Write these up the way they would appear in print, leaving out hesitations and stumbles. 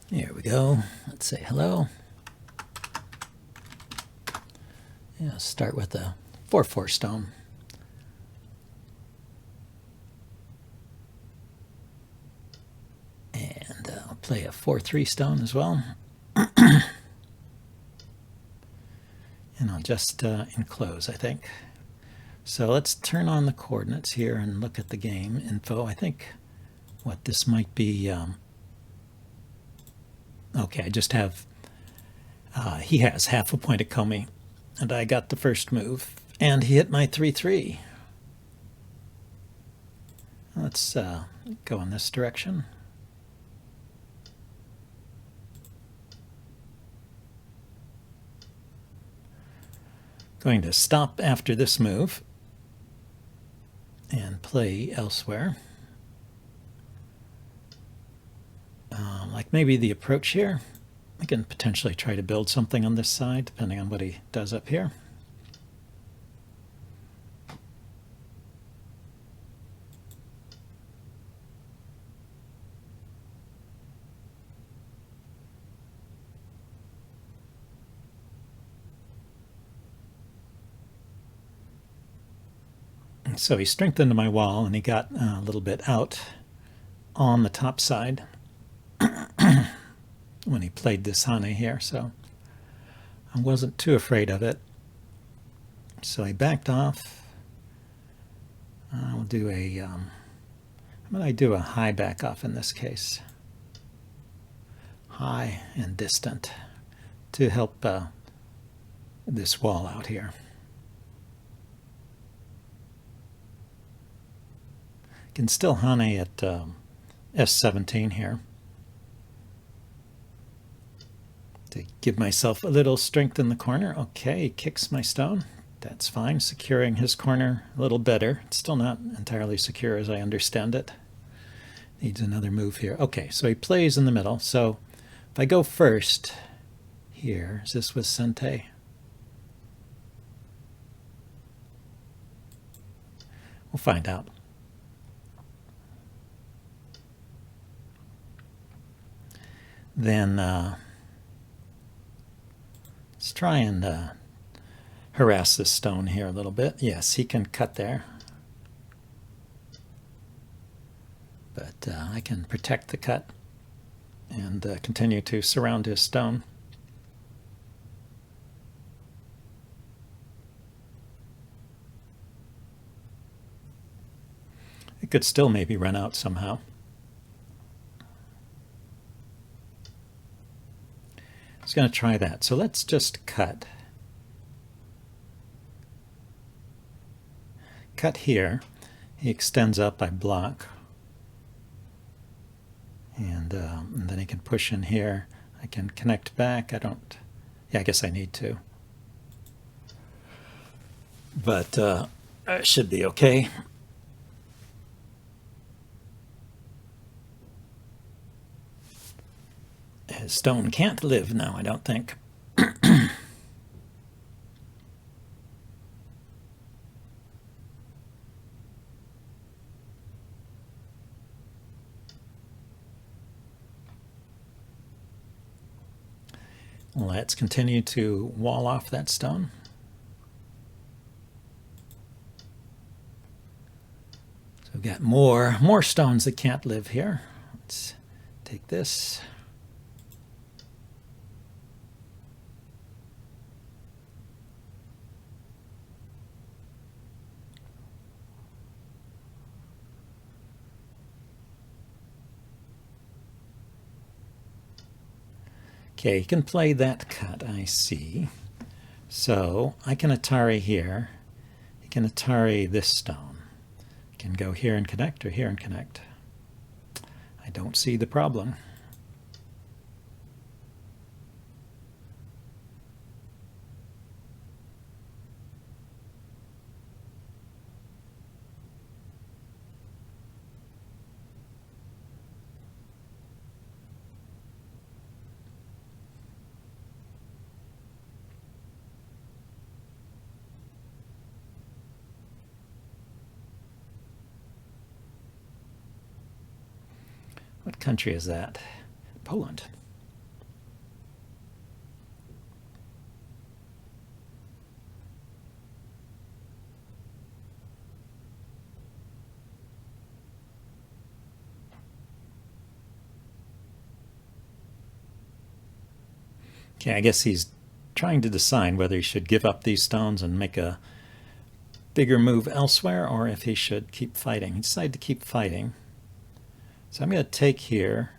Here we go. Let's say hello. Yeah, start with a 4/4 stone. And I'll play a 4/3 stone as well. And I'll just enclose, I think. So let's turn on the coordinates here and look at the game info. I think what this might be. Okay, I just have. He has half a point of Comey, and I got the first move, and he hit my 3/3. Let's go in this direction. Going to stop after this move and play elsewhere. Like maybe the approach here. I can potentially try to build something on this side, depending on what he does up here. So he strengthened my wall, and he got a little bit out on the top side when he played this Hane here, so I wasn't too afraid of it. So he backed off. I'll do a, how about I do a high back off in this case? High and distant to help this wall out here. Can still Hane at S17 here to give myself a little strength in the corner. Okay, he kicks my stone. That's fine, securing his corner a little better. It's still not entirely secure as I understand it. Needs another move here. Okay, so he plays in the middle. So if I go first here, is this with Sente? We'll find out. Then let's try and harass this stone here a little bit. Yes, he can cut there. But I can protect the cut and continue to surround his stone. It could still maybe run out somehow. I was going to try that. So let's just cut. Cut here. He extends up, I block. And then he can push in here. I can connect back. I don't, yeah, I guess I need to. But it should be okay. His stone can't live now, I don't think. Let's continue to wall off that stone. So we've got more stones that can't live here. Let's take this. Okay, you can play that cut, I see. So I can Atari here. You can Atari this stone. You can go here and connect or here and connect. I don't see the problem. What country is that? Poland. Okay, I guess he's trying to decide whether he should give up these stones and make a bigger move elsewhere, or if he should keep fighting. He decided to keep fighting. So I'm going to take here.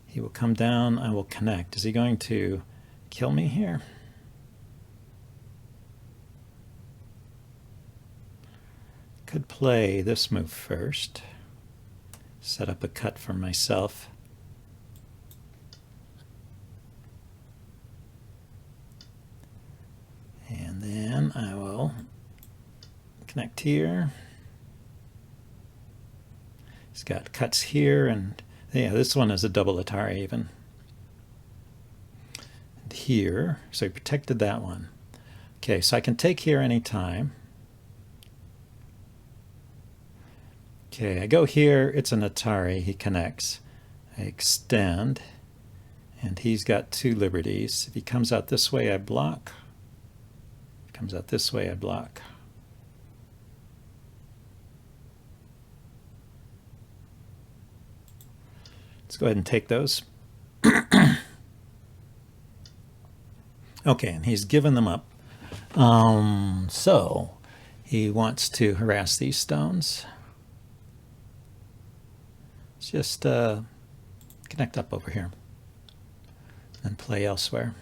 He will come down. I will connect. Is he going to kill me here? Could play this move first. Set up a cut for myself. And then I will connect here. He's got cuts here, and yeah, this one is a double Atari even. And here, so he protected that one. Okay, so I can take here anytime. Okay, I go here, it's an Atari, he connects. I extend, and he's got two liberties. If he comes out this way, I block. If he comes out this way, I block. Let's go ahead and take those. Okay, and he's given them up. So he wants to harass these stones. Let's just connect up over here and play elsewhere.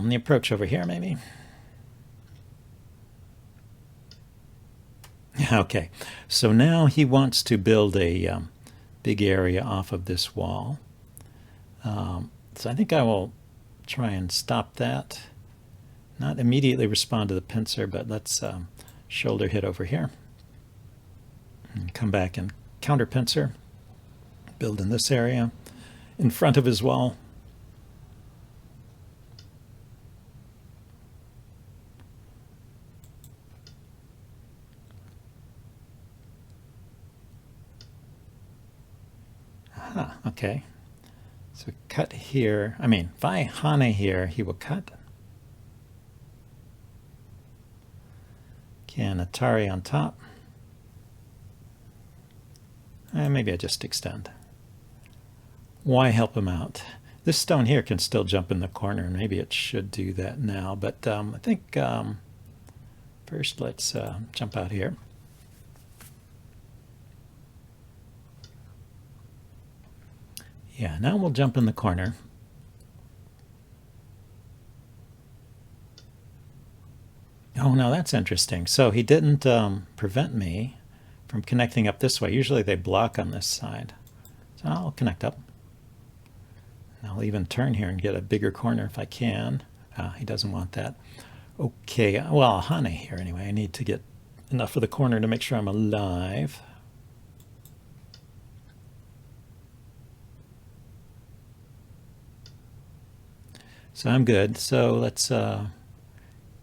The approach over here, maybe. Okay, so now he wants to build a big area off of this wall. So I think I will try and stop that. Not immediately respond to the pincer, but let's shoulder hit over here. And come back and counter pincer. Build in this area in front of his wall. Aha, okay. So cut here. I mean, if I hane here, he will cut. Okay, and Atari on top. Maybe I just extend. Why help him out? This stone here can still jump in the corner, and maybe it should do that now. But I think first let's jump out here. Yeah, now we'll jump in the corner. Oh, no, that's interesting. So he didn't prevent me from connecting up this way. Usually they block on this side. So I'll connect up. And I'll even turn here and get a bigger corner if I can. He doesn't want that. Okay, well, I'll hane here anyway. I need to get enough of the corner to make sure I'm alive. So I'm good. So let's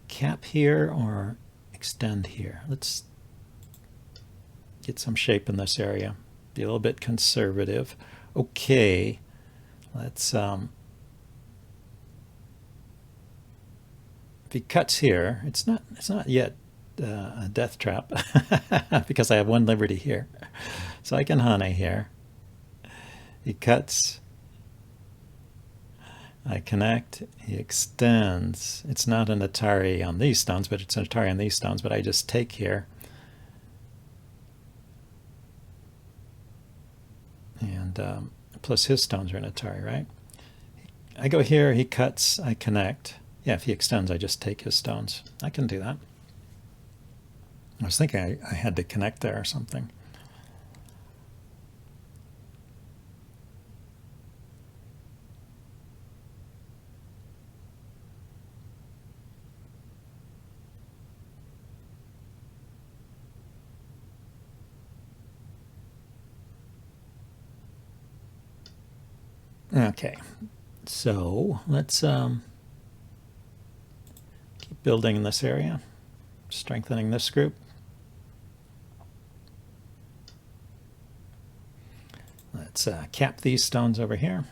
cap here or extend here. Let's get some shape in this area. Be a little bit conservative. Okay, let's if he cuts here, it's not yet a death trap because I have one liberty here. So I can hane here. He cuts. I connect, he extends. It's not an Atari on these stones, but it's an Atari on these stones, but I just take here. And plus his stones are an Atari, right? I go here, he cuts, I connect. Yeah, if he extends, I just take his stones. I can do that. I was thinking I had to connect there or something. Okay, so let's keep building in this area, strengthening this group. Let's cap these stones over here.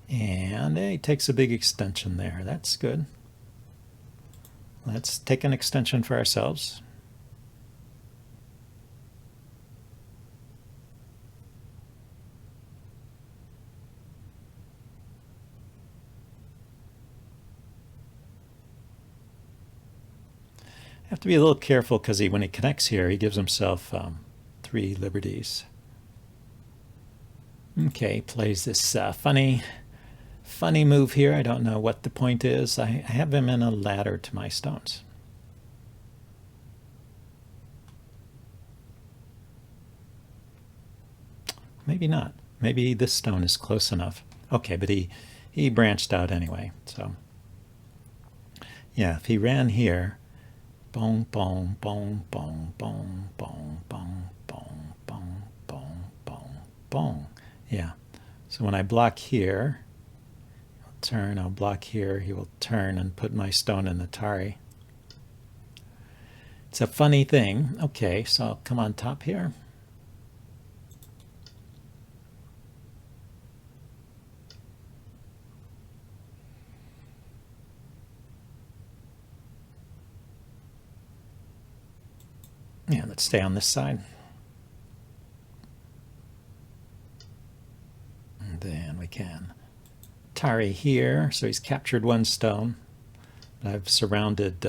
And he takes a big extension there. That's good. Let's take an extension for ourselves. Have to be a little careful because when he connects here, he gives himself 3 liberties. Okay, plays this funny move here. I don't know what the point is. I have him in a ladder to my stones. Maybe not. Maybe this stone is close enough. Okay, but he branched out anyway. So yeah, if he ran here, bong, bong, bong, bong, bong, bong, bong, bong, bong, bong, bong, bong. Yeah. So when I block here, I'll turn, I'll block here, he will turn and put my stone in the Atari. It's a funny thing. Okay, so I'll come on top here. Yeah, let's stay on this side. And then we can Atari here. So he's captured 1 stone. I've surrounded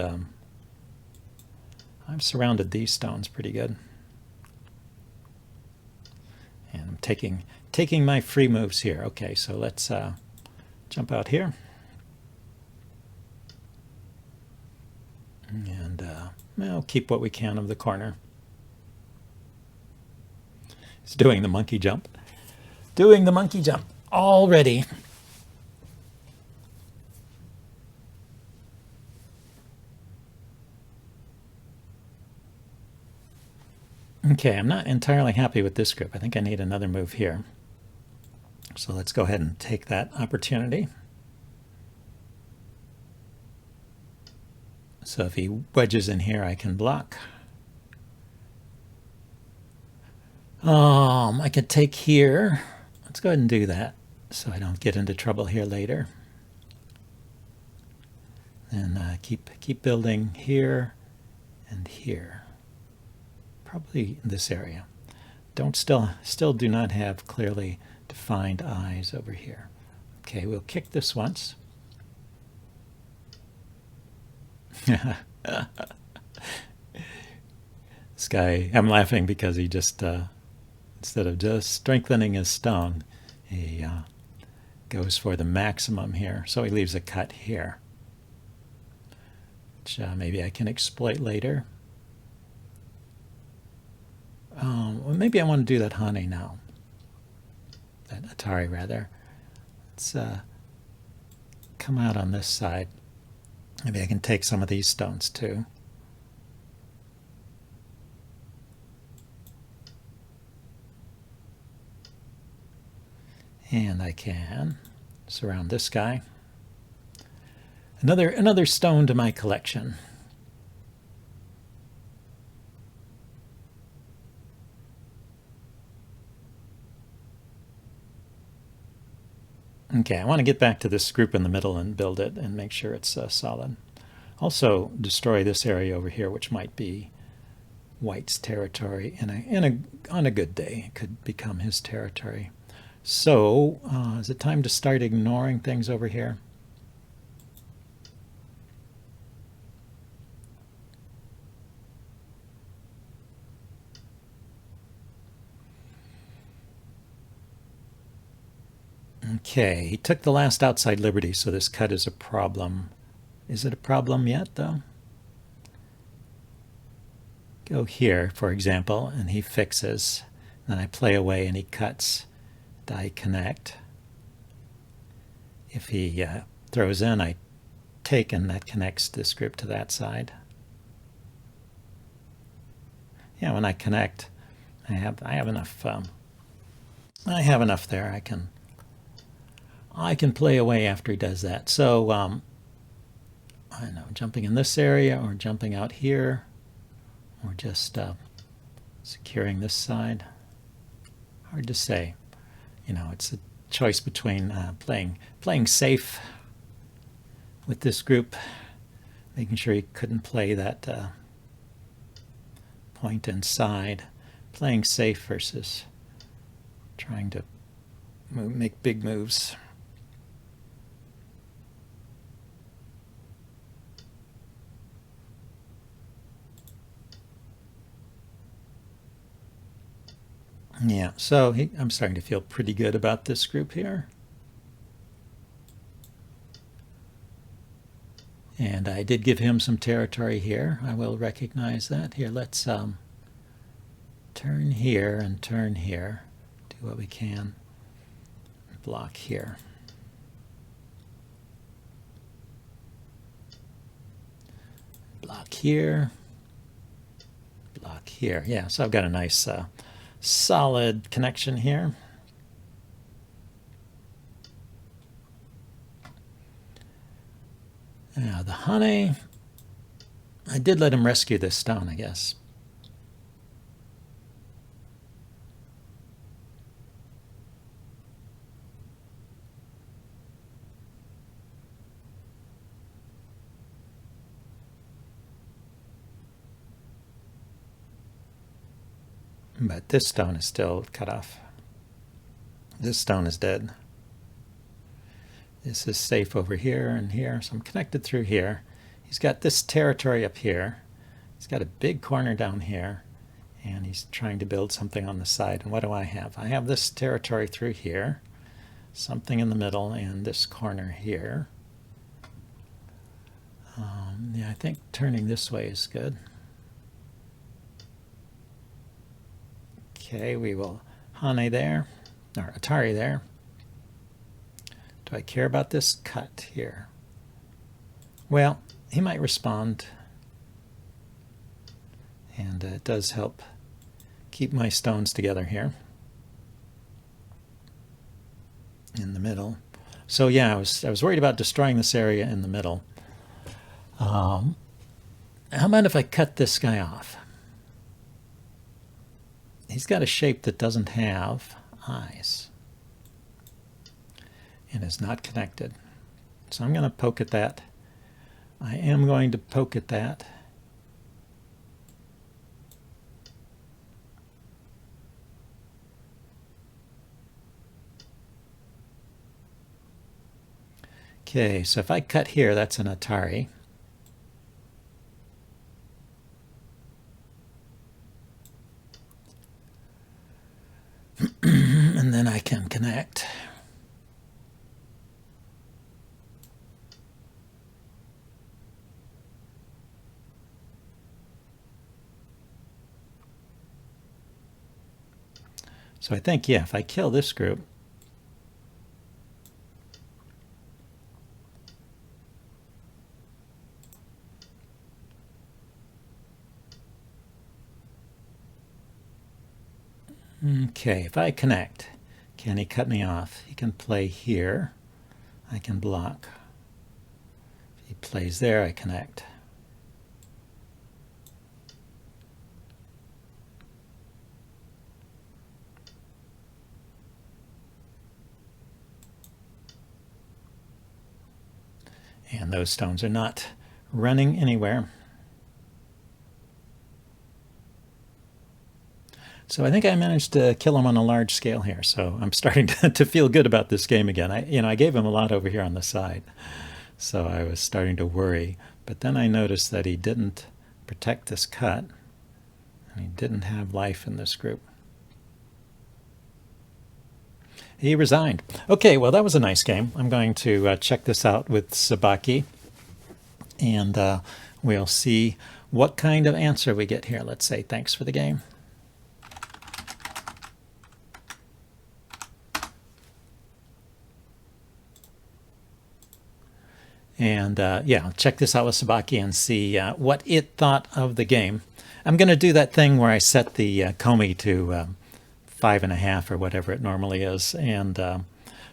these stones pretty good. And I'm taking my free moves here. Okay, so let's jump out here. And we'll keep what we can of the corner. He's doing the monkey jump. Doing the monkey jump already. Okay, I'm not entirely happy with this group. I think I need another move here. So let's go ahead and take that opportunity. So if he wedges in here, I can block. I could take here. Let's go ahead and do that so I don't get into trouble here later. And keep building here and here. Probably in this area. Still do not have clearly defined eyes over here. Okay, we'll kick this once. This guy, I'm laughing because he just, instead of just strengthening his stone, he goes for the maximum here. So he leaves a cut here, which maybe I can exploit later. Well, maybe I want to do that honey now. That Atari, rather. Let's come out on this side. Maybe I can take some of these stones too. And I can surround this guy. Another stone to my collection. Okay, I want to get back to this group in the middle and build it and make sure it's solid. Also destroy this area over here, which might be White's territory. On a good day, it could become his territory. So, is it time to start ignoring things over here? Okay, he took the last outside liberty, so this cut is a problem. Is it a problem yet, though? Go here, for example, and he fixes. Then I play away and he cuts. I connect. If he throws in, I take, and that connects this group to that side. Yeah, when I connect, I have enough. I have enough there. I can play away after he does that. So I don't know, jumping in this area or jumping out here, or just securing this side. Hard to say. You know, it's a choice between playing safe with this group making sure he couldn't play that point inside. Playing safe versus trying to make big moves. Yeah, so I'm starting to feel pretty good about this group here. And I did give him some territory here. I will recognize that. Here, let's turn here and turn here. Do what we can. Block here. Block here. Block here. Yeah, so I've got a nice solid connection here. Now the honey, I did let him rescue this stone, I guess. But this stone is still cut off. This stone is dead. This is safe over here and here, so I'm connected through here. He's got this territory up here. He's got a big corner down here, and he's trying to build something on the side. And what do I have? I have this territory through here, something in the middle, and this corner here. Yeah, I think turning this way is good. Okay, we will Hane there, or Atari there. Do I care about this cut here? Well, he might respond, and it does help keep my stones together here in the middle. So yeah, I was worried about destroying this area in the middle. How about if I cut this guy off? He's got a shape that doesn't have eyes and is not connected. So I'm going to poke at that. I am going to poke at that. Okay, so if I cut here, that's an Atari. And then I can connect. So I think, yeah, if I kill this group, okay, if I connect, can he cut me off? He can play here. I can block. If he plays there, I connect. And those stones are not running anywhere. So I think I managed to kill him on a large scale here. So I'm starting to feel good about this game again. I gave him a lot over here on the side. So I was starting to worry. But then I noticed that he didn't protect this cut. And he didn't have life in this group. He resigned. Okay, well, that was a nice game. I'm going to check this out with Sabaki. And we'll see what kind of answer we get here. Let's say thanks for the game. And yeah, check this out with Sabaki and see what it thought of the game. I'm going to do that thing where I set the Komi to 5.5 or whatever it normally is, and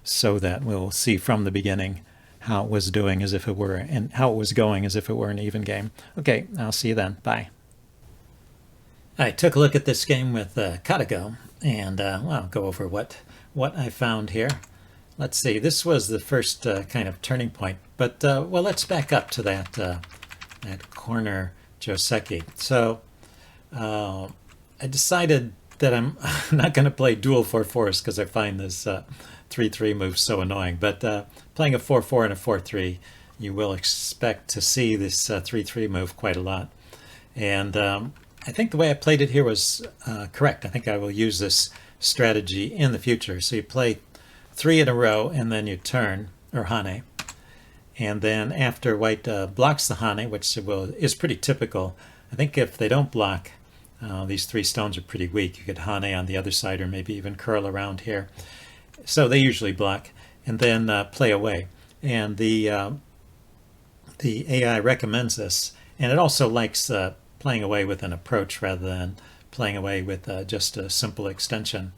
so that we'll see from the beginning how it was doing as if it were, and how it was going as if it were an even game. Okay, I'll see you then. Bye. I took a look at this game with Katago, and well, I'll go over what I found here. Let's see, this was the first kind of turning point, but well, let's back up to that that corner Joseki. So I decided that I'm not going to play dual 4/4s because I find this 3/3 move so annoying. But playing a 4/4 and a 4/3, you will expect to see this 3/3 move quite a lot. And I think the way I played it here was correct. I think I will use this strategy in the future. So you play 3 in a row and then you turn, or hane. And then after white blocks the hane, which is pretty typical, I think if they don't block, these 3 stones are pretty weak. You could hane on the other side or maybe even curl around here. So they usually block and then play away. And the AI recommends this. And it also likes playing away with an approach rather than playing away with just a simple extension.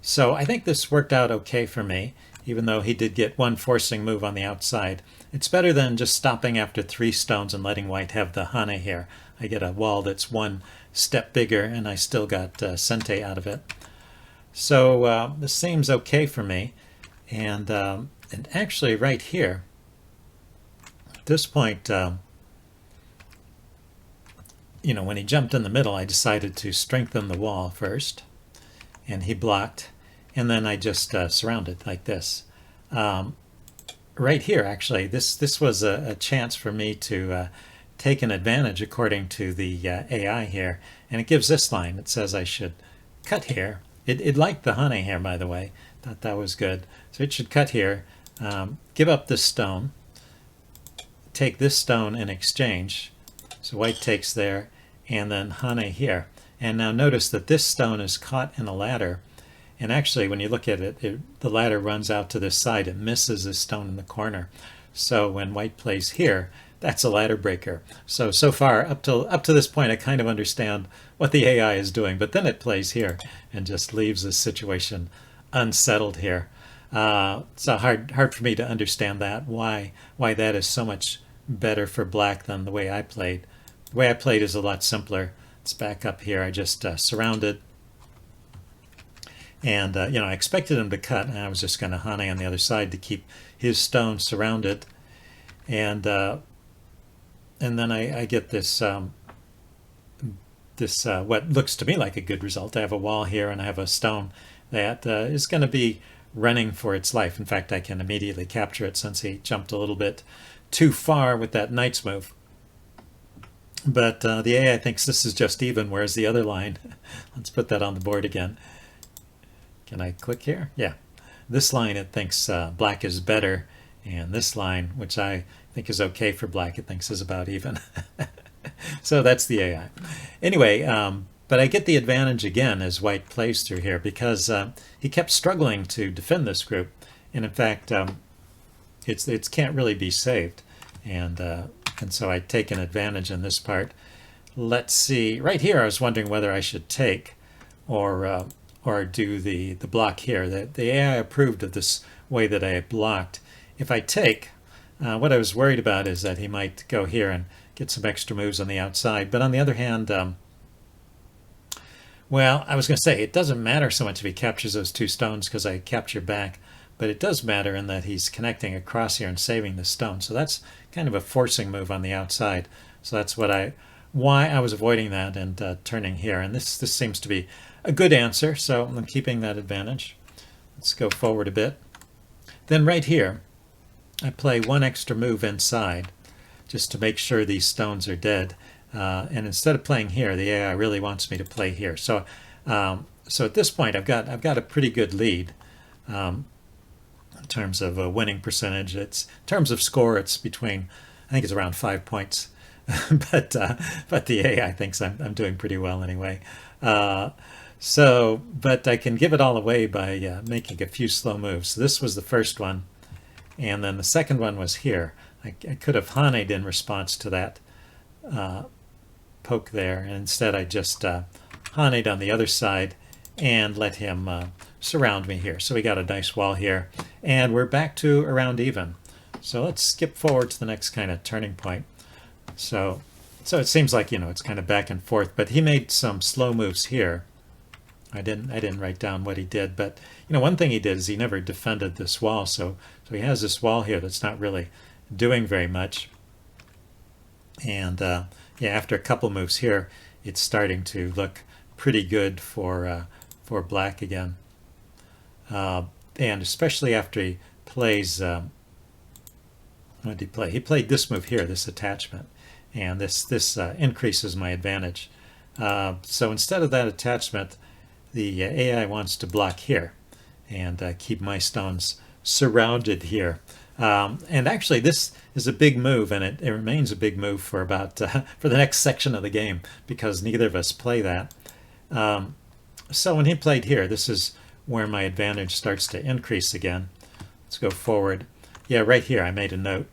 So I think this worked out okay for me, even though he did get 1 forcing move on the outside. It's better than just stopping after 3 stones and letting white have the hane here. I get a wall that's 1 step bigger and I still got sente out of it. So this seems okay for me. And actually right here, at this point, when he jumped in the middle, I decided to strengthen the wall first, and he blocked, and then I just surrounded like this. Right here, actually, this was a chance for me to take an advantage according to the AI here, and it gives this line. It says I should cut here. It liked the hane here, by the way. Thought that was good. So it should cut here, give up this stone, take this stone in exchange. So white takes there, and then hane here. And now notice that this stone is caught in a ladder. And actually, when you look at it, the ladder runs out to this side. It misses this stone in the corner. So when white plays here, that's a ladder breaker. So far, up to this point, I kind of understand what the AI is doing. But then it plays here and just leaves this situation unsettled here. So hard for me to understand that, why that is so much better for black than the way I played. The way I played is a lot simpler. Let's back up here. I just surrounded. And, I expected him to cut, and I was just going to hane on the other side to keep his stone surrounded. And then I get this, what looks to me like a good result. I have a wall here, and I have a stone that is going to be running for its life. In fact, I can immediately capture it since he jumped a little bit too far with that knight's move. But the AI thinks this is just even, whereas the other line, let's put that on the board again. Can I click here? Yeah. This line, it thinks black is better, and this line, which I think is okay for black, it thinks is about even. So that's the AI. Anyway, but I get the advantage again as white plays through here because he kept struggling to defend this group. And in fact, it can't really be saved. And so I take an advantage in this part. Let's see. Right here, I was wondering whether I should take or do the block here. The AI approved of this way that I blocked. If I take, what I was worried about is that he might go here and get some extra moves on the outside. But on the other hand, well, I was going to say, it doesn't matter so much if he captures those 2 stones because I capture back. But it does matter in that he's connecting across here and saving the stone. So that's kind of a forcing move on the outside. So that's why I was avoiding that and turning here. And this seems to be a good answer. So I'm keeping that advantage. Let's go forward a bit. Then right here, I play 1 extra move inside just to make sure these stones are dead. And instead of playing here, the AI really wants me to play here. So at this point, I've got a pretty good lead. In terms of a winning percentage, in terms of score, it's between, I think it's around 5 points, but the AI thinks I'm doing pretty well anyway. But I can give it all away by making a few slow moves. So this was the first one, and then the second one was here. I could have haned in response to that poke there, and instead I just haned on the other side and let him surround me here. So we got a nice wall here, and we're back to around even. So let's skip forward to the next kind of turning point. So it seems like, it's kind of back and forth, but he made some slow moves here. I didn't write down what he did, but one thing he did is he never defended this wall. So he has this wall here that's not really doing very much. And yeah, after a couple moves here, it's starting to look pretty good for black again. And especially after he plays, what did he play? He played this move here, this attachment, and this increases my advantage. So instead of that attachment, the AI wants to block here and keep my stones surrounded here. And actually, this is a big move, and it remains a big move for about for the next section of the game because neither of us play that. So when he played here, this is where my advantage starts to increase again. Let's go forward. Yeah, right here I made a note.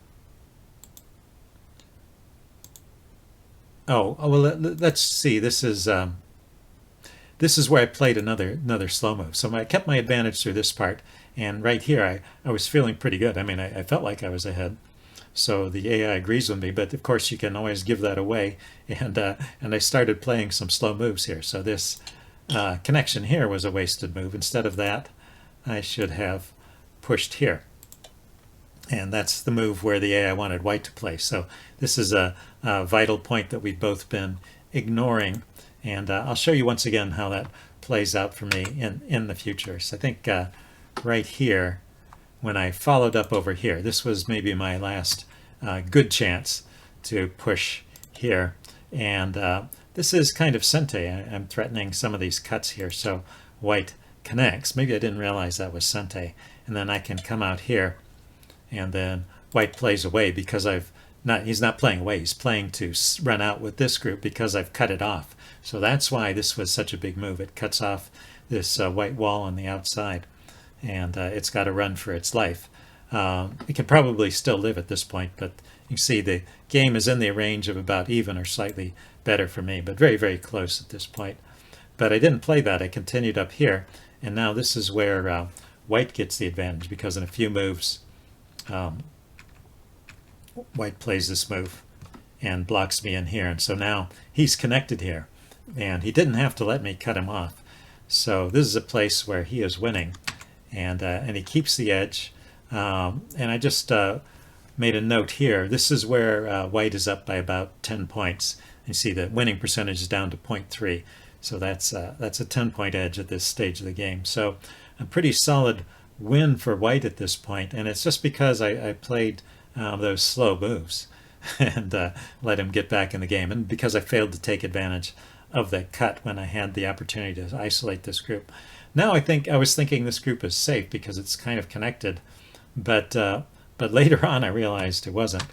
Oh well, let's see. This is where I played another slow move. So I kept my advantage through this part, and right here I was feeling pretty good. I mean, I felt like I was ahead. So the AI agrees with me, but of course you can always give that away. And I started playing some slow moves here. So this connection here was a wasted move. Instead of that, I should have pushed here. And that's the move where the AI wanted white to play. So this is a vital point that we've both been ignoring. And I'll show you once again how that plays out for me in the future. So I think right here, when I followed up over here, this was maybe my last good chance to push here. And this is kind of sente. I'm threatening some of these cuts here. So white connects. Maybe I didn't realize that was sente. And then I can come out here, and then white plays away because he's not playing away. He's playing to run out with this group because I've cut it off. So that's why this was such a big move. It cuts off this white wall on the outside, and it's got to run for its life. It can probably still live at this point, but you can see the game is in the range of about even or slightly better for me, but very, very close at this point. But I didn't play that. I continued up here, and now this is where white gets the advantage because in a few moves, white plays this move and blocks me in here. And so now he's connected here, and he didn't have to let me cut him off. So this is a place where he is winning, and he keeps the edge. And I just made a note here. This is where white is up by about 10 points. You see the winning percentage is down to 0.3. So that's a 10-point edge at this stage of the game. So a pretty solid win for white at this point, and it's just because I played those slow moves and let him get back in the game, and because I failed to take advantage of that cut when I had the opportunity to isolate this group. Now I was thinking this group is safe because it's kind of connected, but later on I realized it wasn't,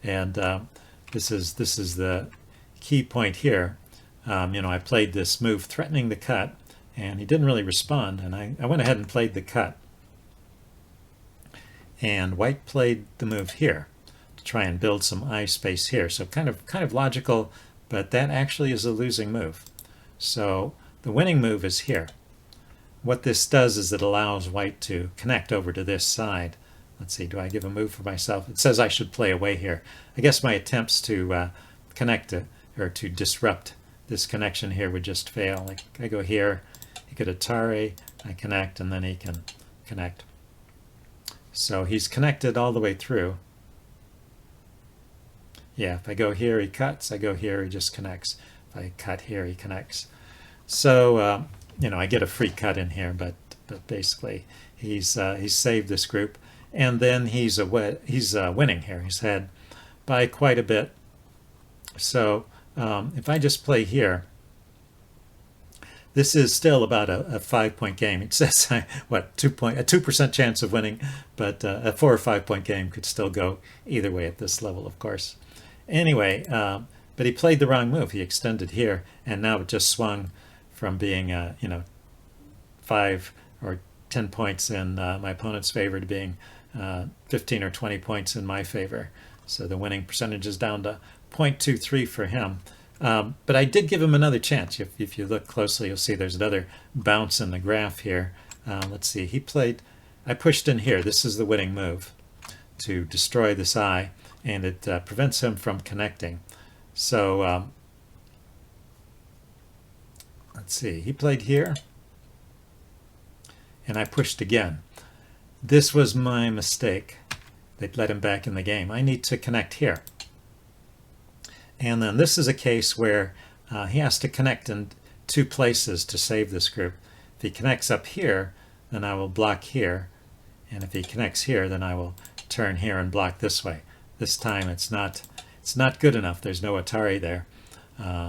and this is the key point here. I played this move threatening the cut, and he didn't really respond, and I went ahead and played the cut. And white played the move here to try and build some eye space here. So kind of logical, but that actually is a losing move. So the winning move is here. What this does is it allows white to connect over to this side. Let's see, do I give a move for myself? It says I should play away here. I guess my attempts to connect or to disrupt this connection here would just fail. Like I go here, he could Atari, I connect, and then he can connect. So he's connected all the way through. Yeah, if I go here, he cuts. I go here, he just connects. If I cut here, he connects. So, I get a free cut in here, but basically he's saved this group. And then he's winning here. He's had by quite a bit. So if I just play here, this is still about a 5-point game. It says a 2% chance of winning, but a 4 or 5-point game could still go either way at this level, of course. Anyway, but he played the wrong move. He extended here, and now it just swung from being 5 or 10 points in my opponent's favor to being 15 or 20 points in my favor. So the winning percentage is down to 0.23 for him. But I did give him another chance. If you look closely, you'll see there's another bounce in the graph here. Let's see, I pushed in here. This is the winning move to destroy this eye, and it prevents him from connecting. So let's see, he played here, and I pushed again. This was my mistake that let him back in the game. I need to connect here. And then this is a case where he has to connect in two places to save this group. If he connects up here, then I will block here. And if he connects here, then I will turn here and block this way. This time it's not good enough. There's no Atari there.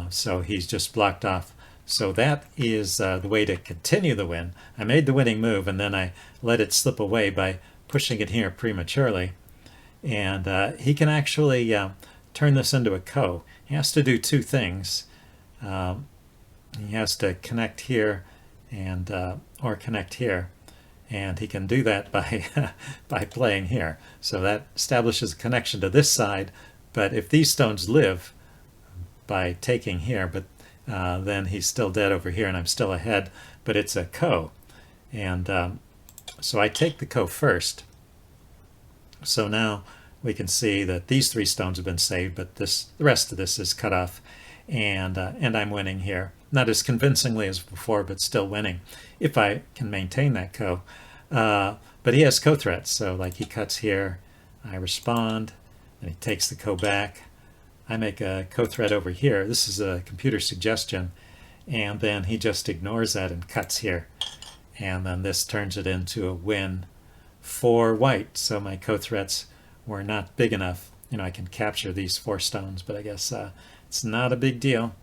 So he's just blocked off. So that is the way to continue the win. I made the winning move, and then I let it slip away by pushing it here prematurely. And he can actually turn this into a ko. He has to do two things. He has to connect here and or connect here. And he can do that by by playing here. So that establishes a connection to this side. But if these stones live by taking here, but then he's still dead over here, and I'm still ahead. But it's a ko, and so I take the ko first. So now we can see that these three stones have been saved, but the rest of this is cut off, and I'm winning here. Not as convincingly as before, but still winning if I can maintain that ko. But he has ko threats, so like he cuts here, I respond, and he takes the ko back. I make a ko threat over here. This is a computer suggestion, and then he just ignores that and cuts here. And then this turns it into a win for white. So my ko threats were not big enough. You know, I can capture these 4 stones, but I guess it's not a big deal.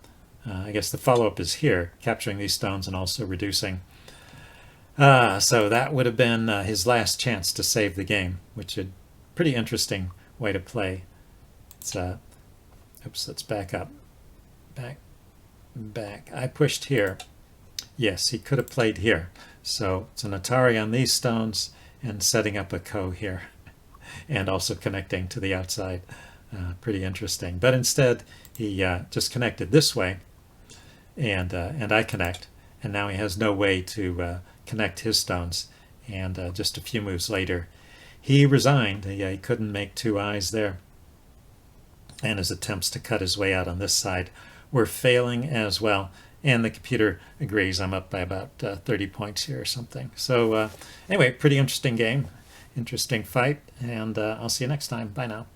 I guess the follow-up is here, capturing these stones and also reducing. So that would have been his last chance to save the game, which is a pretty interesting way to play. It's oops, let's back up. Back. I pushed here. Yes, he could have played here. So it's an Atari on these stones and setting up a ko here and also connecting to the outside. Pretty interesting. But instead, he just connected this way, and I connect. And now he has no way to connect his stones. And just a few moves later, he resigned. He couldn't make 2 eyes there. And his attempts to cut his way out on this side were failing as well. And the computer agrees. I'm up by about 30 points here or something. So anyway, pretty interesting game, interesting fight, and I'll see you next time. Bye now.